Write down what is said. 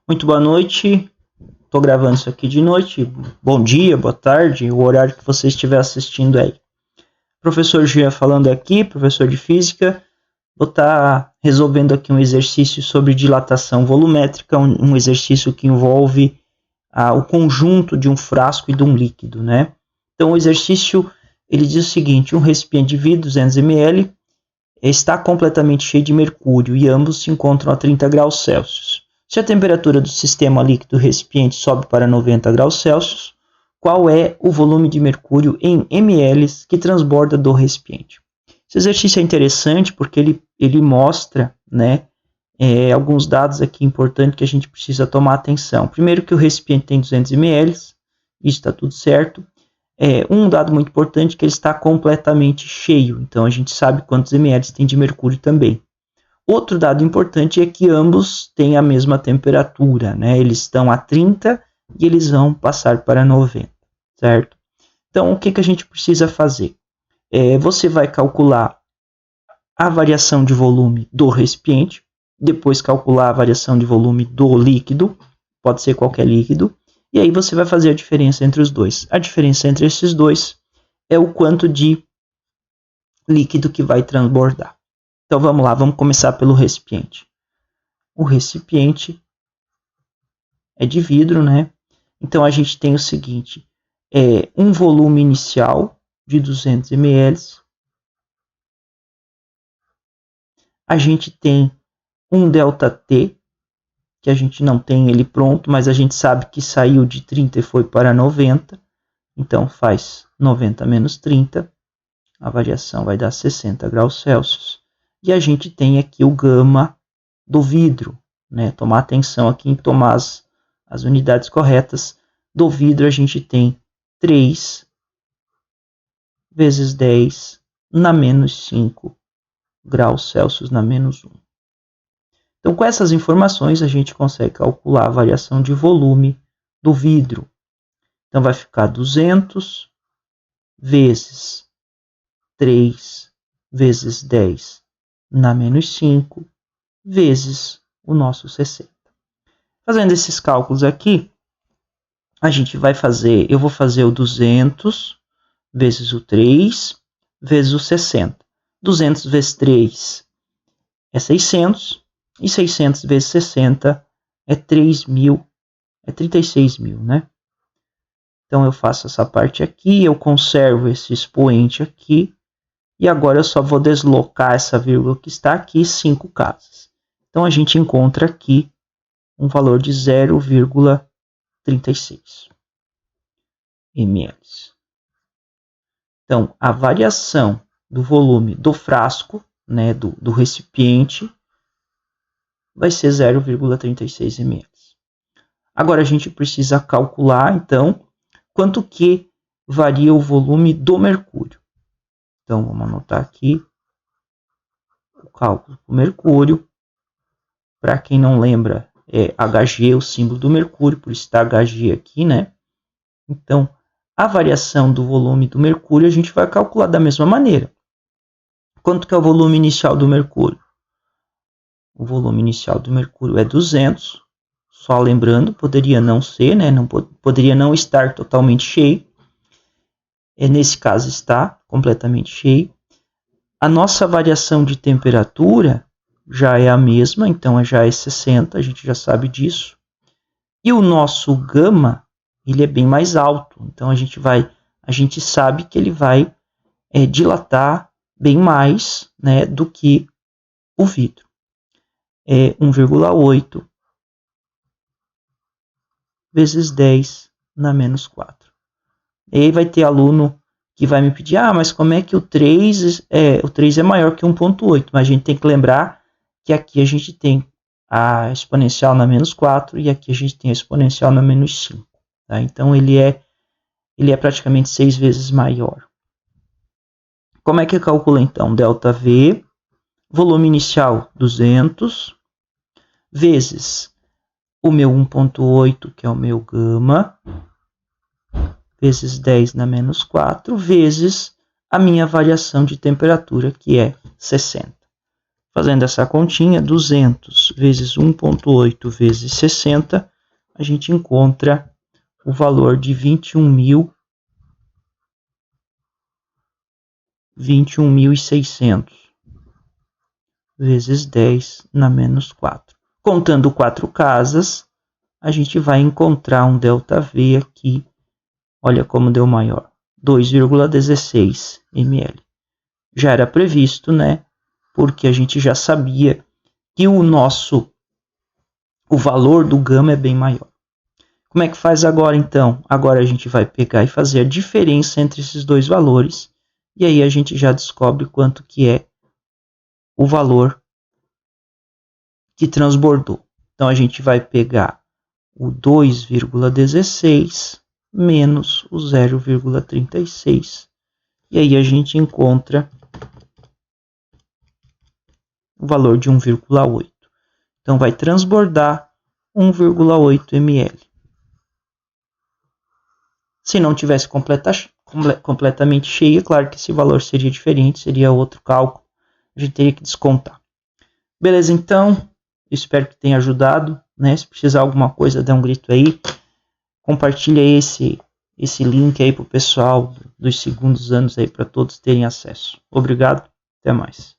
Muito boa noite, estou gravando isso aqui de noite, bom dia, boa tarde, o horário que você estiver assistindo aí. Professor Jean falando aqui, professor de Física, vou estar resolvendo aqui um exercício sobre dilatação volumétrica, um exercício que envolve o conjunto de um frasco e de um líquido, né? Então o exercício, ele diz o seguinte, um recipiente de vidro, 200 ml, está completamente cheio de mercúrio e ambos se encontram a 30 graus Celsius. Se a temperatura do sistema líquido recipiente sobe para 90 graus Celsius, qual é o volume de mercúrio em ml que transborda do recipiente? Esse exercício é interessante porque ele mostra, né, alguns dados aqui importantes que a gente precisa tomar atenção. Primeiro que o recipiente tem 200 ml, isso está tudo certo. Um dado muito importante é que ele está completamente cheio, então a gente sabe quantos ml tem de mercúrio também. Outro dado importante é que ambos têm a mesma temperatura, né? Eles estão a 30 e eles vão passar para 90, certo? Então, o que a gente precisa fazer? Você vai calcular a variação de volume do recipiente, depois calcular a variação de volume do líquido, pode ser qualquer líquido, e aí você vai fazer a diferença entre os dois. A diferença entre esses dois é o quanto de líquido que vai transbordar. Então vamos lá, vamos começar pelo recipiente. O recipiente é de vidro, né? Então a gente tem o seguinte, um volume inicial de 200 ml. A gente tem um ΔT, que a gente não tem ele pronto, mas a gente sabe que saiu de 30 e foi para 90. Então faz 90 menos 30. A variação vai dar 60 graus Celsius. E a gente tem aqui o gama do vidro, né? Tomar atenção aqui em tomar as unidades corretas. Do vidro a gente tem 3 vezes 10 na menos 5 graus Celsius na menos 1. Então, com essas informações, a gente consegue calcular a variação de volume do vidro. Então, vai ficar 200 vezes 3 vezes 10 na menos 5 vezes o nosso 60. Fazendo esses cálculos aqui, a gente vai fazer, eu vou fazer o 200 vezes o 3 vezes o 60. 200 vezes 3 é 600, e 600 vezes 60 é 3.000, é 36.000, né? Então eu faço essa parte aqui, eu conservo esse expoente aqui, e agora eu só vou deslocar essa vírgula que está aqui 5 casas. Então a gente encontra aqui um valor de 0,36 ml. Então a variação do volume do frasco, né, do recipiente, vai ser 0,36 ml. Agora a gente precisa calcular, então, quanto que varia o volume do mercúrio. Então, vamos anotar aqui o cálculo do mercúrio. Para quem não lembra, é Hg, o símbolo do mercúrio, por isso está Hg aqui, né? Então, a variação do volume do mercúrio a gente vai calcular da mesma maneira. Quanto que é o volume inicial do mercúrio? O volume inicial do mercúrio é 200. Só lembrando, poderia não ser, né? Poderia não estar totalmente cheio. Nesse caso está completamente cheio. A nossa variação de temperatura já é a mesma, então já é 60, a gente já sabe disso. E o nosso gama, ele é bem mais alto, então a gente sabe que ele vai dilatar bem mais, né, do que o vidro. 1,8 vezes 10 na menos 4. E aí vai ter aluno que vai me pedir, mas como é que o 3 é maior que 1,8? Mas a gente tem que lembrar que aqui a gente tem a exponencial na menos 4 e aqui a gente tem a exponencial na menos 5. Tá? Então ele é praticamente 6 vezes maior. Como é que calcula então? ΔV, volume inicial 200, vezes o meu 1,8, que é o meu gama, vezes 10 na menos 4, vezes a minha variação de temperatura, que é 60. Fazendo essa continha, 200 vezes 1,8 vezes 60, a gente encontra o valor de 21.600 vezes 10 na menos 4. Contando 4 casas, a gente vai encontrar um ΔV aqui, olha como deu maior, 2,16 ml. Já era previsto, né? Porque a gente já sabia que o valor do gama é bem maior. Como é que faz agora, então? Agora a gente vai pegar e fazer a diferença entre esses dois valores, e aí a gente já descobre quanto que é o valor que transbordou. Então, a gente vai pegar o 2,16 menos o 0,36, e aí a gente encontra o valor de 1,8. Então, vai transbordar 1,8 ml. Se não tivesse completamente cheia, claro que esse valor seria diferente, seria outro cálculo. A gente teria que descontar. Beleza, então, espero que tenha ajudado, né? Se precisar alguma coisa, dá um grito aí. Compartilha esse link aí pro pessoal dos segundos anos aí para todos terem acesso. Obrigado, até mais.